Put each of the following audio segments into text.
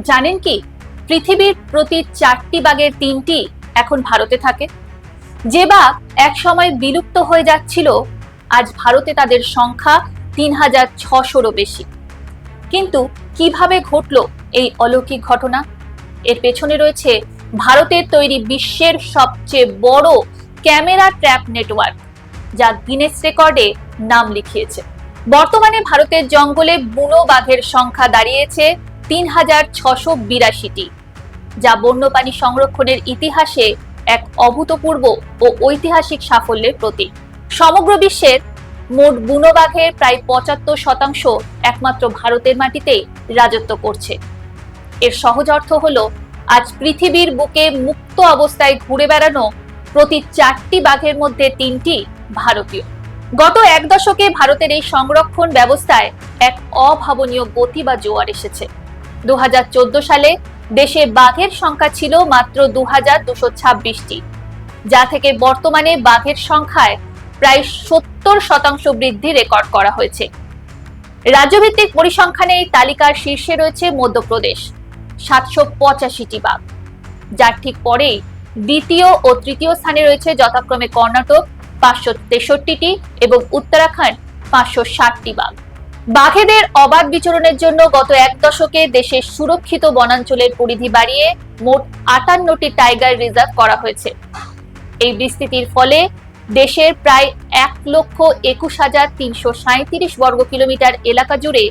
জানেন কি, পৃথিবীর প্রতি 4টি বাঘের 3টি এখন ভারতে থাকে। যে বাঘ এক সময় বিলুপ্ত হয়ে যাচ্ছিল, আজ ভারতে তাদের সংখ্যা 3600-রও বেশি। কিন্তু কিভাবে ঘটলো এই অলৌকিক ঘটনা? এর পেছনে রয়েছে ভারতের তৈরি বিশ্বের সবচেয়ে বড় ক্যামেরা ট্র্যাপ নেটওয়ার্ক, যা গিনেস রেকর্ডে নাম লিখিয়েছে। বর্তমানে ভারতের জঙ্গলে বুনো বাঘের সংখ্যা দাঁড়িয়েছে 3682টি, যা বন্যপ্রাণী সংরক্ষণের ইতিহাসে এক অভূতপূর্ব ও ঐতিহাসিক সাফল্যের প্রতীক। সমগ্র বিশ্বের মোট বুনো বাঘের প্রায় 75% একমাত্র ভারতের মাটিতেই রাজত্ব করছে। এর সহজ অর্থ হলো, আজ পৃথিবীর বুকে মুক্ত অবস্থায় ঘুরে বেড়ানো প্রতি 4টি বাঘের মধ্যে 3টি ভারতীয়। গত এক দশকে ভারতের এই সংরক্ষণ ব্যবস্থায় এক অভাবনীয় গতি বা জোয়ার এসেছে। 2014 সালে দেশে বাঘের সংখ্যা ছিল মাত্র 2226টি, যা থেকে বর্তমানে বাঘের সংখ্যায় প্রায় 70% বৃদ্ধি রেকর্ড করা হয়েছে। রাজ্যভিত্তিক পরিসংখ্যানে এই তালিকার শীর্ষে রয়েছে মধ্যপ্রদেশ, 785টি বাঘ, যার ঠিক পরেই দ্বিতীয় ও তৃতীয় স্থানে রয়েছে যথাক্রমে কর্ণাটক 563টি এবং উত্তরাখণ্ড 560টি বাঘ। বাঘেদের অবাধ বিচরণের জন্য গত এক দশকে দেশের সুরক্ষিত বনাঞ্চলের পরিধি বাড়িয়ে মোট 58টি টাইগার রিজার্ভ করা হয়েছে। এই বিস্তৃতির ফলে দেশের প্রায় 1,21,337 বর্গ কিলোমিটার এলাকা জুড়ে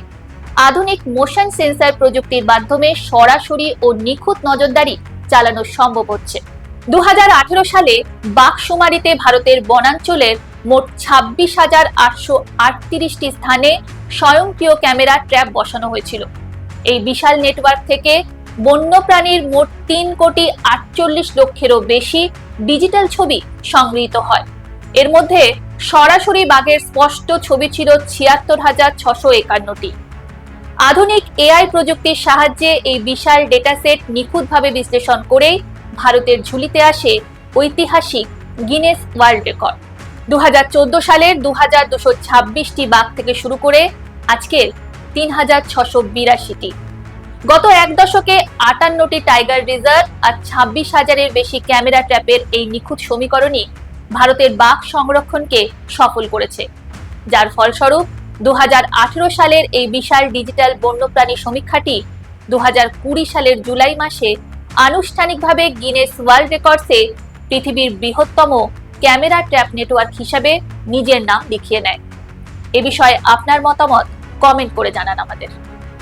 আধুনিক মোশন সেন্সর প্রযুক্তির মাধ্যমে সরাসরি ও নিখুঁত নজরদারি চালানো সম্ভব হচ্ছে। 2018 সালে বাঘশুমারিতে ভারতের বনাঞ্চলের মোট 26,838টি স্থানে স্বয়ংক্রিয় ক্যামেরা ট্র্যাপ বসানো হয়েছিল। এই বিশাল নেটওয়ার্ক থেকে বন্যপ্রাণীর মোট 3,48,00,000-এরও বেশি ডিজিটাল ছবি সংগৃহীত হয়। এর মধ্যে সরাসরি বাঘের স্পষ্ট ছবি ছিল 76,651টি। আধুনিক এআই প্রযুক্তির সাহায্যে এই বিশাল ডেটাসেট নিখুঁতভাবে বিশ্লেষণ করেই ভারতের ঝুলিতে আসে ঐতিহাসিক গিনেস ওয়ার্ল্ড রেকর্ড। 2014 সালের 2226টি বাঘ থেকে শুরু করে আজকের 3682টি। গত এক দশকে 58টি টাইগার রিজার্ভ আর 26,000-এর বেশি ক্যামেরা ট্র্যাপের এই নিখুঁত সমীকরণই ভারতের বাঘ সংরক্ষণকে সফল করেছে, যার ফলস্বরূপ 2018 সালের এই বিশাল ডিজিটাল বন্যপ্রাণী সমীক্ষাটি 2020 সালের জুলাই মাসে আনুষ্ঠানিকভাবে গিনেস ওয়ার্ল্ড রেকর্ডসে পৃথিবীর বৃহত্তম ক্যামেরা ট্র্যাপ নেটওয়ার্ক হিসাবে নিজের নাম লিখিয়ে নেয়। এ বিষয়ে আপনার মতামত কমেন্ট করে জানান আমাদের।